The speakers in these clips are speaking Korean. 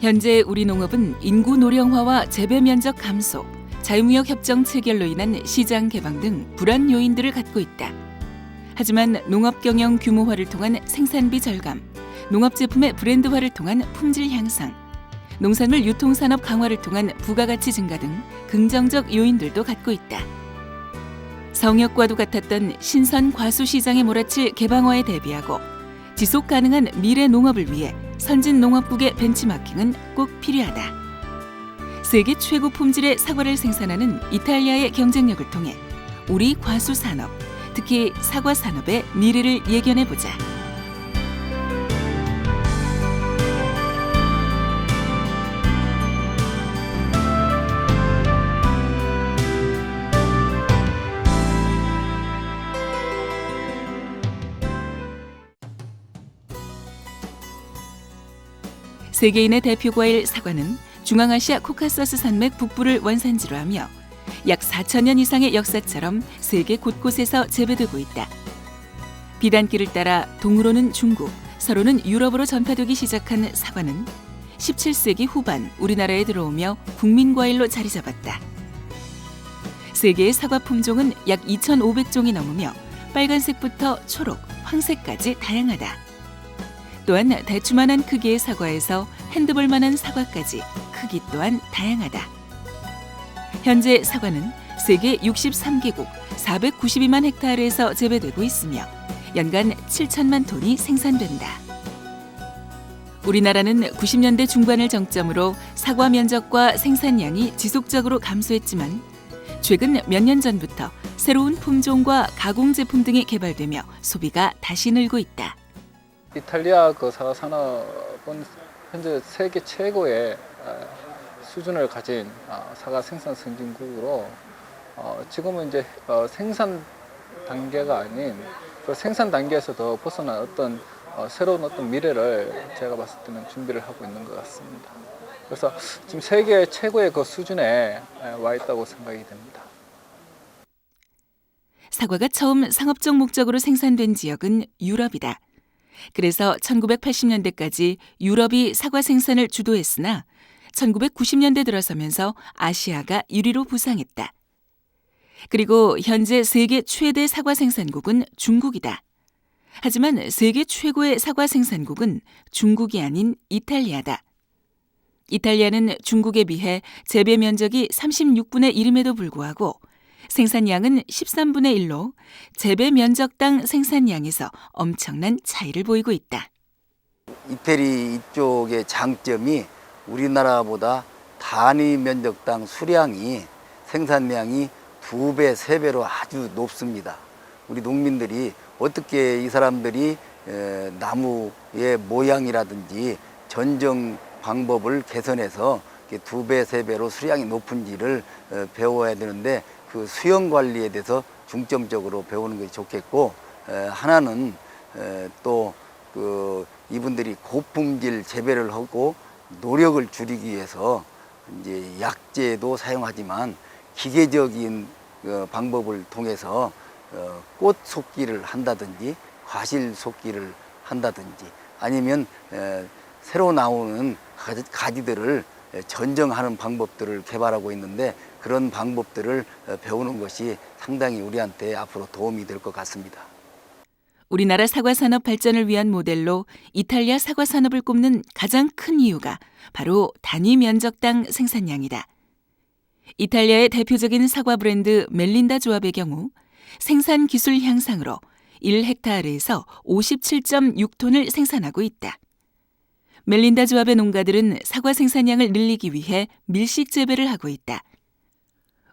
현재 우리 농업은 인구 노령화와 재배 면적 감소, 자유무역 협정 체결로 인한 시장 개방 등 불안 요인들을 갖고 있다. 하지만 농업 경영 규모화를 통한 생산비 절감, 농업 제품의 브랜드화를 통한 품질 향상, 농산물 유통산업 강화를 통한 부가가치 증가 등 긍정적 요인들도 갖고 있다. 성역과도 같았던 신선 과수 시장에 몰아칠 개방화에 대비하고 지속 가능한 미래 농업을 위해 선진 농업국의 벤치마킹은 꼭 필요하다. 세계 최고 품질의 사과를 생산하는 이탈리아의 경쟁력을 통해 우리 과수 산업, 특히 사과 산업의 미래를 예견해 보자. 세계인의 대표 과일 사과는 중앙아시아 코카서스 산맥 북부를 원산지로 하며 약 4,000년 이상의 역사처럼 세계 곳곳에서 재배되고 있다. 비단길을 따라 동으로는 중국, 서로는 유럽으로 전파되기 시작한 사과는 17세기 후반 우리나라에 들어오며 국민과일로 자리 잡았다. 세계의 사과 품종은 약 2,500종이 넘으며 빨간색부터 초록, 황색까지 다양하다. 또한 대추만한 크기의 사과에서 핸드볼만한 사과까지 크기 또한 다양하다. 현재 사과는 세계 63개국 492만 헥타르에서 재배되고 있으며 연간 7천만 톤이 생산된다. 우리나라는 90년대 중반을 정점으로 사과 면적과 생산량이 지속적으로 감소했지만 최근 몇 년 전부터 새로운 품종과 가공 제품 등이 개발되며 소비가 다시 늘고 있다. 이탈리아 사과 산업은 현재 세계 최고의 수준을 가진 사과 생산 선진국으로 지금은 이제 생산 단계가 아닌 그 생산 단계에서 더 벗어난 어떤 새로운 미래를 제가 봤을 때는 준비를 하고 있는 것 같습니다. 그래서 지금 세계 최고의 그 수준에 와 있다고 생각이 됩니다. 사과가 처음 상업적 목적으로 생산된 지역은 유럽이다. 그래서 1980년대까지 유럽이 사과 생산을 주도했으나 1990년대 들어서면서 아시아가 1위로 부상했다. 그리고 현재 세계 최대 사과 생산국은 중국이다. 하지만 세계 최고의 사과 생산국은 중국이 아닌 이탈리아다. 이탈리아는 중국에 비해 재배 면적이 36분의 1임에도 불구하고 생산량은 13분의 1로 재배 면적당 생산량에서 엄청난 차이를 보이고 있다. 이태리 이쪽의 장점이 우리나라보다 단위 면적당 수량이 생산량이 2배, 3배로 아주 높습니다. 우리 농민들이 어떻게 이 사람들이 나무의 모양이라든지 전정 방법을 개선해서 2배, 3배로 수량이 높은지를 배워야 되는데 그 수영 관리에 대해서 중점적으로 배우는 것이 좋겠고, 하나는 또 이분들이 고품질 재배를 하고 노력을 줄이기 위해서 이제 약재도 사용하지만 기계적인 방법을 통해서 꽃 속기를 한다든지 과실 속기를 한다든지 아니면 새로 나오는 가지들을 전정하는 방법들을 개발하고 있는데 그런 방법들을 배우는 것이 상당히 우리한테 앞으로 도움이 될 것 같습니다. 우리나라 사과 산업 발전을 위한 모델로 이탈리아 사과 산업을 꼽는 가장 큰 이유가 바로 단위 면적당 생산량이다. 이탈리아의 대표적인 사과 브랜드 멜린다 조합의 경우 생산 기술 향상으로 1헥타르에서 57.6톤을 생산하고 있다. 멜린다 조합의 농가들은 사과 생산량을 늘리기 위해 밀식 재배를 하고 있다.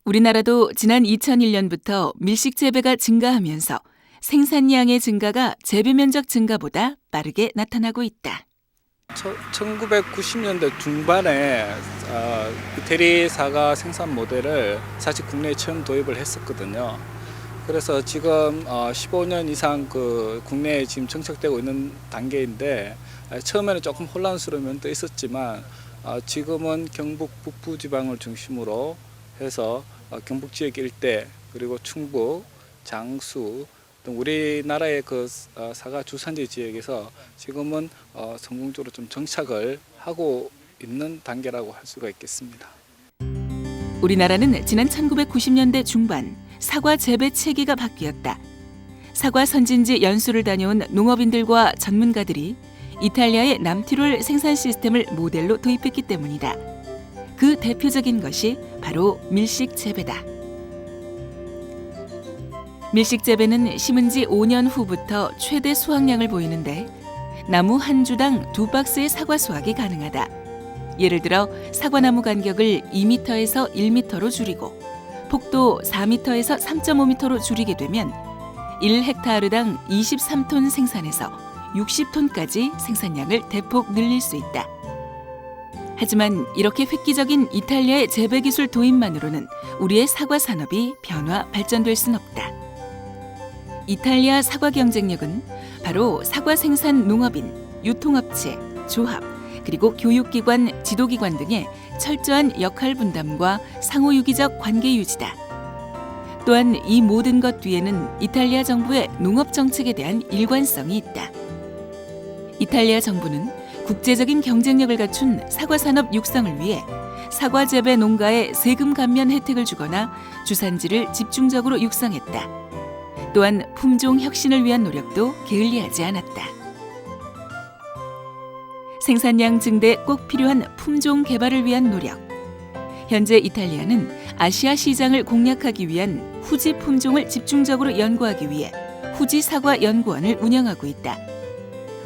우리나라도 지난 2001년부터 밀식 재배가 증가하면서 생산량의 증가가 재배 면적 증가보다 빠르게 나타나고 있다. 1990년대 중반에 이태리 사과 생산 모델을 사실 국내에 처음 도입을 했었거든요. 그래서 지금 15년 이상 국내에 지금 정착되고 있는 단계인데 처음에는 조금 혼란스러운 면도 있었지만 지금은 경북 북부 지방을 중심으로 해서 경북 지역 일대 그리고 충북, 장수 등 우리나라의 사과 주산지 지역에서 지금은 성공적으로 좀 정착을 하고 있는 단계라고 할 수가 있겠습니다. 우리나라는 지난 1990년대 중반 사과 재배 체계가 바뀌었다. 사과 선진지 연수를 다녀온 농업인들과 전문가들이 이탈리아의 남티롤 생산 시스템을 모델로 도입했기 때문이다. 그 대표적인 것이 바로 밀식 재배다. 밀식 재배는 심은 지 5년 후부터 최대 수확량을 보이는데 나무 한 주당 2박스의 사과 수확이 가능하다. 예를 들어 사과나무 간격을 2m에서 1m로 줄이고 폭도 4m에서 3.5m로 줄이게 되면 1헥타르당 23톤 생산해서 60톤까지 생산량을 대폭 늘릴 수 있다. 하지만 이렇게 획기적인 이탈리아의 재배 기술 도입만으로는 우리의 사과 산업이 변화 발전될 순 없다. 이탈리아 사과 경쟁력은 바로 사과 생산 농업인, 유통업체, 조합, 그리고 교육기관, 지도기관 등의 철저한 역할 분담과 상호유기적 관계 유지다. 또한 이 모든 것 뒤에는 이탈리아 정부의 농업 정책에 대한 일관성이 있다. 이탈리아 정부는 국제적인 경쟁력을 갖춘 사과 산업 육성을 위해 사과 재배 농가에 세금 감면 혜택을 주거나 주산지를 집중적으로 육성했다. 또한 품종 혁신을 위한 노력도 게을리하지 않았다. 생산량 증대에 꼭 필요한 품종 개발을 위한 노력. 현재 이탈리아는 아시아 시장을 공략하기 위한 후지 품종을 집중적으로 연구하기 위해 후지 사과 연구원을 운영하고 있다.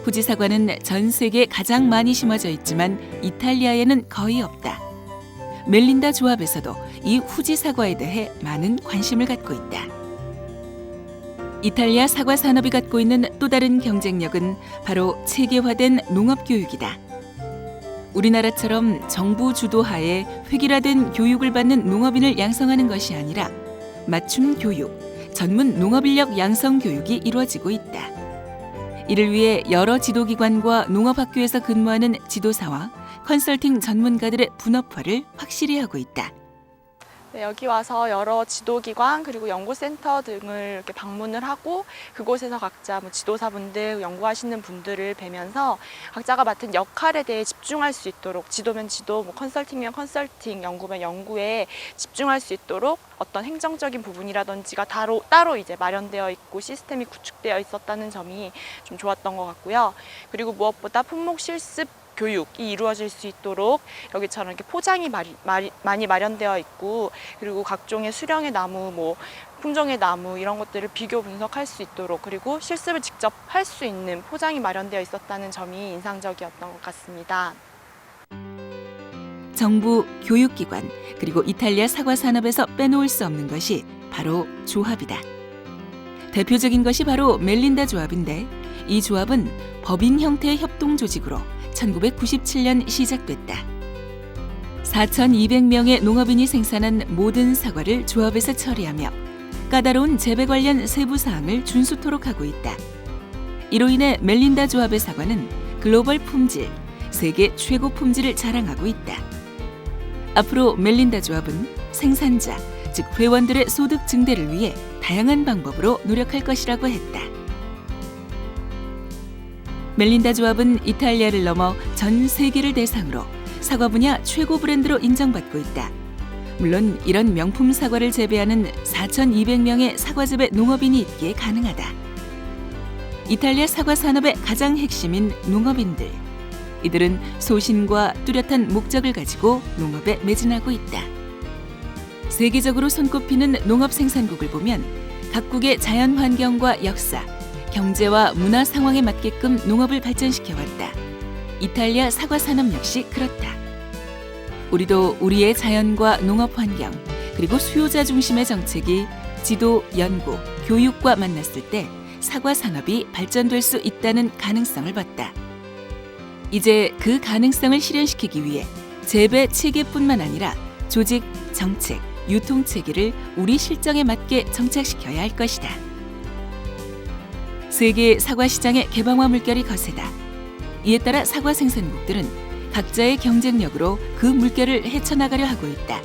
후지 사과는 전 세계에 가장 많이 심어져 있지만 이탈리아에는 거의 없다. 멜린다 조합에서도 이 후지 사과에 대해 많은 관심을 갖고 있다. 이탈리아 사과 산업이 갖고 있는 또 다른 경쟁력은 바로 체계화된 농업 교육이다. 우리나라처럼 정부 주도하에 획일화된 교육을 받는 농업인을 양성하는 것이 아니라 맞춤 교육, 전문 농업인력 양성 교육이 이루어지고 있다. 이를 위해 여러 지도기관과 농업학교에서 근무하는 지도사와 컨설팅 전문가들의 분업화를 확실히 하고 있다. 네, 여기 와서 여러 지도기관 그리고 연구센터 등을 이렇게 방문을 하고 그곳에서 각자 지도사분들, 연구하시는 분들을 뵈면서 각자가 맡은 역할에 대해 집중할 수 있도록 지도면 지도, 컨설팅면 컨설팅, 연구면 연구에 집중할 수 있도록 어떤 행정적인 부분이라든지가 따로 이제 마련되어 있고 시스템이 구축되어 있었다는 점이 좀 좋았던 것 같고요. 그리고 무엇보다 품목 실습 교육이 이루어질 수 있도록 여기처럼 이렇게 포장이 많이 마련되어 있고 그리고 각종의 수령의 나무, 품종의 나무 이런 것들을 비교 분석할 수 있도록 그리고 실습을 직접 할 수 있는 포장이 마련되어 있었다는 점이 인상적이었던 것 같습니다. 정부, 교육기관, 그리고 이탈리아 사과 산업에서 빼놓을 수 없는 것이 바로 조합이다. 대표적인 것이 바로 멜린다 조합인데 이 조합은 법인 형태의 협동 조직으로 1997년 시작됐다. 4,200명의 농업인이 생산한 모든 사과를 조합에서 처리하며 까다로운 재배 관련 세부 사항을 준수토록 하고 있다. 이로 인해 멜린다 조합의 사과는 글로벌 품질, 세계 최고 품질을 자랑하고 있다. 앞으로 멜린다 조합은 생산자, 즉 회원들의 소득 증대를 위해 다양한 방법으로 노력할 것이라고 했다. 멜린다 조합은 이탈리아를 넘어 전 세계를 대상으로 사과 분야 최고 브랜드로 인정받고 있다. 물론 이런 명품 사과를 재배하는 4,200명의 사과 재배 농업인이 있기에 가능하다. 이탈리아 사과 산업의 가장 핵심인 농업인들. 이들은 소신과 뚜렷한 목적을 가지고 농업에 매진하고 있다. 세계적으로 손꼽히는 농업 생산국을 보면 각국의 자연 환경과 역사, 경제와 문화 상황에 맞게끔 농업을 발전시켜왔다. 이탈리아 사과 산업 역시 그렇다. 우리도 우리의 자연과 농업 환경, 그리고 수요자 중심의 정책이 지도, 연구, 교육과 만났을 때 사과 산업이 발전될 수 있다는 가능성을 봤다. 이제 그 가능성을 실현시키기 위해 재배 체계뿐만 아니라 조직, 정책, 유통 체계를 우리 실정에 맞게 정착시켜야 할 것이다. 세계 사과 시장의 개방화 물결이 거세다. 이에 따라 사과 생산국들은 각자의 경쟁력으로 그 물결을 헤쳐나가려 하고 있다.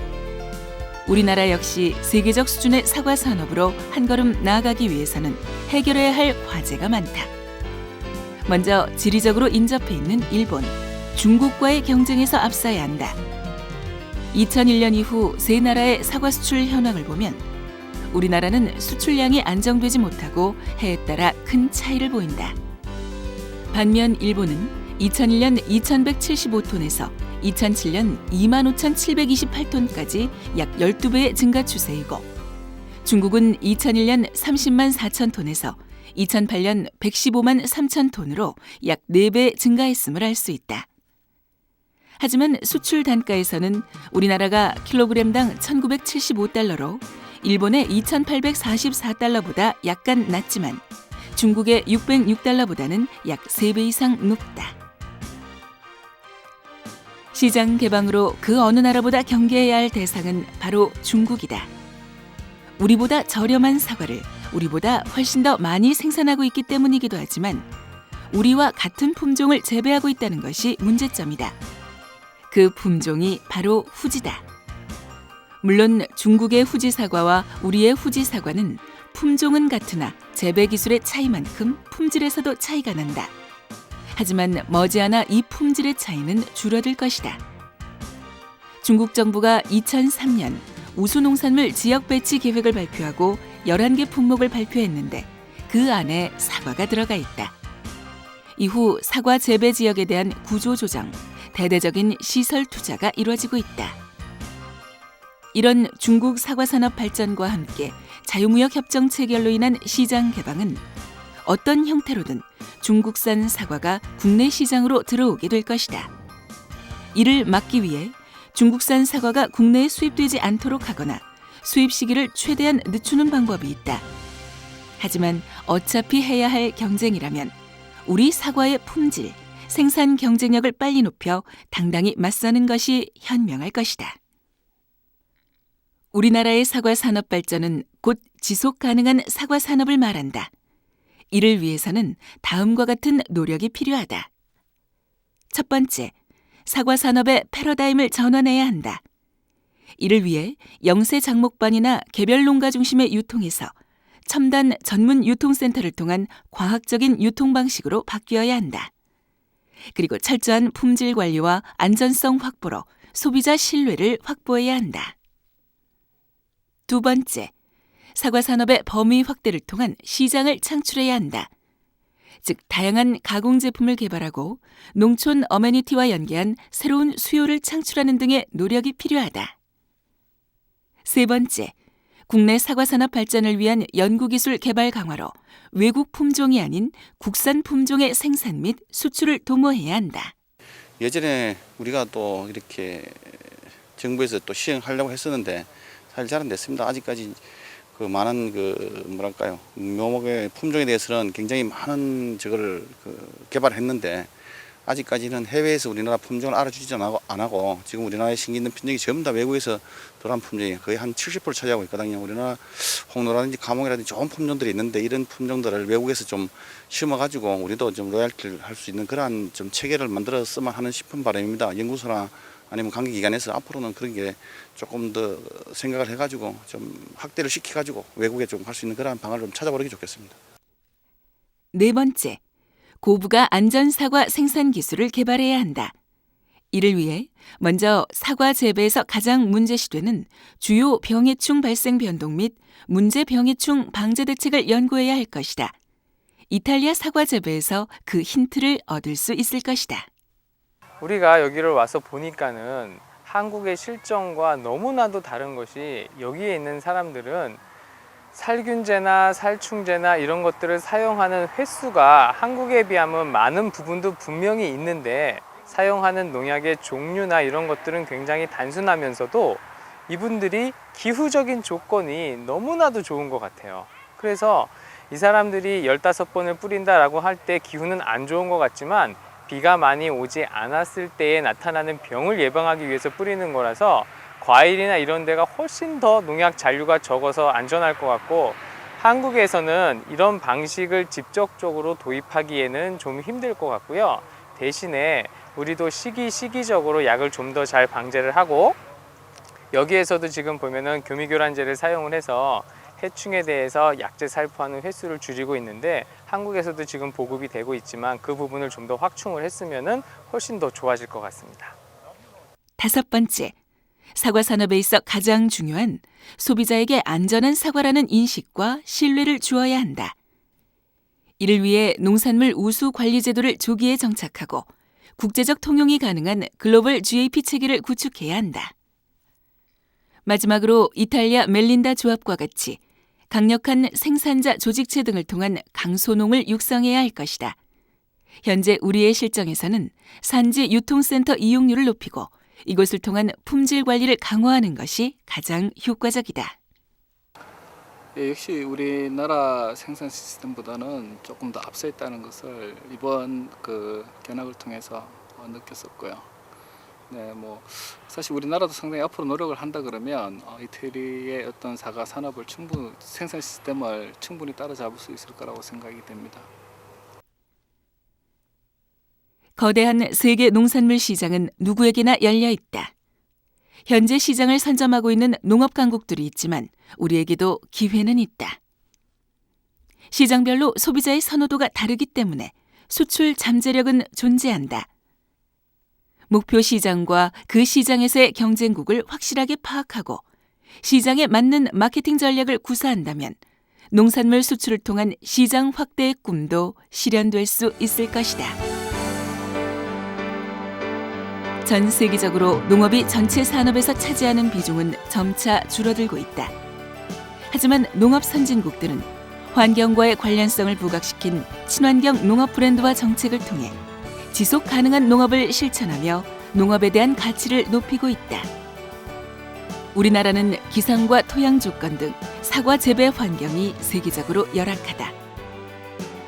우리나라 역시 세계적 수준의 사과 산업으로 한 걸음 나아가기 위해서는 해결해야 할 과제가 많다. 먼저 지리적으로 인접해 있는 일본, 중국과의 경쟁에서 앞서야 한다. 2001년 이후 세 나라의 사과 수출 현황을 보면 우리나라는 수출량이 안정되지 못하고 해에 따라 큰 차이를 보인다. 반면 일본은 2001년 2175톤에서 2007년 25,728톤까지 약 12배의 증가 추세이고, 중국은 2001년 30만 4천 톤에서 2008년 115만 3천 톤으로 약 4배 증가했음을 알 수 있다. 하지만 수출 단가에서는 우리나라가 킬로그램당 1,975달러로 일본의 2,844달러보다 약간 낮지만 중국의 606달러보다는 약 3배 이상 높다. 시장 개방으로 그 어느 나라보다 경계해야 할 대상은 바로 중국이다. 우리보다 저렴한 사과를 우리보다 훨씬 더 많이 생산하고 있기 때문이기도 하지만 우리와 같은 품종을 재배하고 있다는 것이 문제점이다. 그 품종이 바로 후지다. 물론 중국의 후지 사과와 우리의 후지 사과는 품종은 같으나 재배 기술의 차이만큼 품질에서도 차이가 난다. 하지만 머지않아 이 품질의 차이는 줄어들 것이다. 중국 정부가 2003년 우수농산물 지역 배치 계획을 발표하고 11개 품목을 발표했는데 그 안에 사과가 들어가 있다. 이후 사과 재배 지역에 대한 구조 조정, 대대적인 시설 투자가 이루어지고 있다. 이런 중국 사과 산업 발전과 함께 자유무역 협정 체결로 인한 시장 개방은 어떤 형태로든 중국산 사과가 국내 시장으로 들어오게 될 것이다. 이를 막기 위해 중국산 사과가 국내에 수입되지 않도록 하거나 수입 시기를 최대한 늦추는 방법이 있다. 하지만 어차피 해야 할 경쟁이라면 우리 사과의 품질, 생산 경쟁력을 빨리 높여 당당히 맞서는 것이 현명할 것이다. 우리나라의 사과 산업 발전은 곧 지속 가능한 사과 산업을 말한다. 이를 위해서는 다음과 같은 노력이 필요하다. 첫 번째, 사과 산업의 패러다임을 전환해야 한다. 이를 위해 영세 장목반이나 개별 농가 중심의 유통에서 첨단 전문 유통센터를 통한 과학적인 유통 방식으로 바뀌어야 한다. 그리고 철저한 품질 관리와 안전성 확보로 소비자 신뢰를 확보해야 한다. 두 번째, 사과 산업의 범위 확대를 통한 시장을 창출해야 한다. 즉, 다양한 가공 제품을 개발하고 농촌 어메니티와 연계한 새로운 수요를 창출하는 등의 노력이 필요하다. 세 번째, 국내 사과 산업 발전을 위한 연구기술 개발 강화로 외국 품종이 아닌 국산 품종의 생산 및 수출을 도모해야 한다. 예전에 우리가 또 이렇게 정부에서 또 시행하려고 했었는데 사실 잘 안 됐습니다. 아직까지 그 많은 뭐랄까요, 묘목의 품종에 대해서는 굉장히 많은 저거를 개발했는데 아직까지는 해외에서 우리나라 품종을 알아주지 안 하고 지금 우리나라에 신기 있는 품종이 전부 다 외국에서 들어온 품종이 거의 한 70% 차지하고 있거든요. 우리나라 홍로라든지 가몽이라든지 좋은 품종들이 있는데 이런 품종들을 외국에서 좀 심어가지고 우리도 좀 로열티를 할 수 있는 그러한 좀 체계를 만들었으면 하는 싶은 바람입니다. 연구소나 아니면 관계기관에서 앞으로는 그런 게 조금 더 생각을 해가지고 좀 확대를 시켜가지고 외국에 좀 할 수 있는 그러한 방안을 좀 찾아보는 게 좋겠습니다. 네 번째, 고부가 안전 사과 생산 기술을 개발해야 한다. 이를 위해 먼저 사과 재배에서 가장 문제시되는 주요 병해충 발생 변동 및 문제 병해충 방제 대책을 연구해야 할 것이다. 이탈리아 사과 재배에서 그 힌트를 얻을 수 있을 것이다. 우리가 여기를 와서 보니까는 한국의 실정과 너무나도 다른 것이, 여기에 있는 사람들은 살균제나 살충제나 이런 것들을 사용하는 횟수가 한국에 비하면 많은 부분도 분명히 있는데 사용하는 농약의 종류나 이런 것들은 굉장히 단순하면서도 이분들이 기후적인 조건이 너무나도 좋은 것 같아요. 그래서 이 사람들이 15번을 뿌린다라고 할 때 기후는 안 좋은 것 같지만 비가 많이 오지 않았을 때에 나타나는 병을 예방하기 위해서 뿌리는 거라서 과일이나 이런 데가 훨씬 더 농약 잔류가 적어서 안전할 것 같고, 한국에서는 이런 방식을 직접적으로 도입하기에는 좀 힘들 것 같고요. 대신에 우리도 시기적으로 약을 좀 더 잘 방제를 하고, 여기에서도 지금 보면은 교미교란제를 사용을 해서 해충에 대해서 약제 살포하는 횟수를 줄이고 있는데 한국에서도 지금 보급이 되고 있지만 그 부분을 좀 더 확충을 했으면은 훨씬 더 좋아질 것 같습니다. 5번째, 사과 산업에 있어 가장 중요한 소비자에게 안전한 사과라는 인식과 신뢰를 주어야 한다. 이를 위해 농산물 우수 관리 제도를 조기에 정착하고 국제적 통용이 가능한 글로벌 GAP 체계를 구축해야 한다. 마지막으로 이탈리아 멜린다 조합과 같이 강력한 생산자 조직체 등을 통한 강소농을 육성해야 할 것이다. 현재 우리의 실정에서는 산지 유통센터 이용률을 높이고 이것을 통한 품질 관리를 강화하는 것이 가장 효과적이다. 예, 역시 우리나라 생산 시스템보다는 조금 더 앞서 있다는 것을 이번 그 견학을 통해서 느꼈었고요. 네, 뭐 사실 우리나라도 상당히 앞으로 노력을 한다 그러면 이태리의 어떤 사과 산업을 생산 시스템을 충분히 따라잡을 수 있을 거라고 생각이 됩니다. 거대한 세계 농산물 시장은 누구에게나 열려 있다. 현재 시장을 선점하고 있는 농업 강국들이 있지만 우리에게도 기회는 있다. 시장별로 소비자의 선호도가 다르기 때문에 수출 잠재력은 존재한다. 목표 시장과 그 시장에서의 경쟁국을 확실하게 파악하고 시장에 맞는 마케팅 전략을 구사한다면 농산물 수출을 통한 시장 확대의 꿈도 실현될 수 있을 것이다. 전 세계적으로 농업이 전체 산업에서 차지하는 비중은 점차 줄어들고 있다. 하지만 농업 선진국들은 환경과의 관련성을 부각시킨 친환경 농업 브랜드와 정책을 통해 지속 가능한 농업을 실천하며 농업에 대한 가치를 높이고 있다. 우리나라는 기상과 토양 조건 등 사과 재배 환경이 세계적으로 열악하다.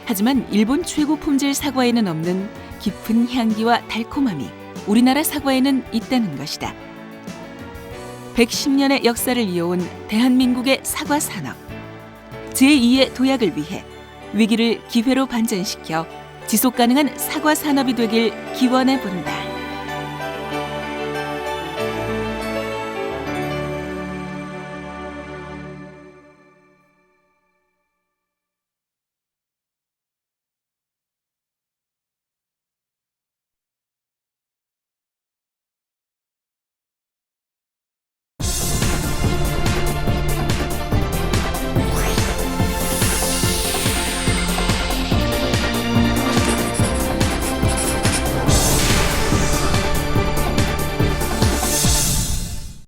하지만 일본 최고 품질 사과에는 없는 깊은 향기와 달콤함이 우리나라 사과에는 있다는 것이다. 110년의 역사를 이어온 대한민국의 사과 산업. 제2의 도약을 위해 위기를 기회로 반전시켜 지속 가능한 사과 산업이 되길 기원해 본다.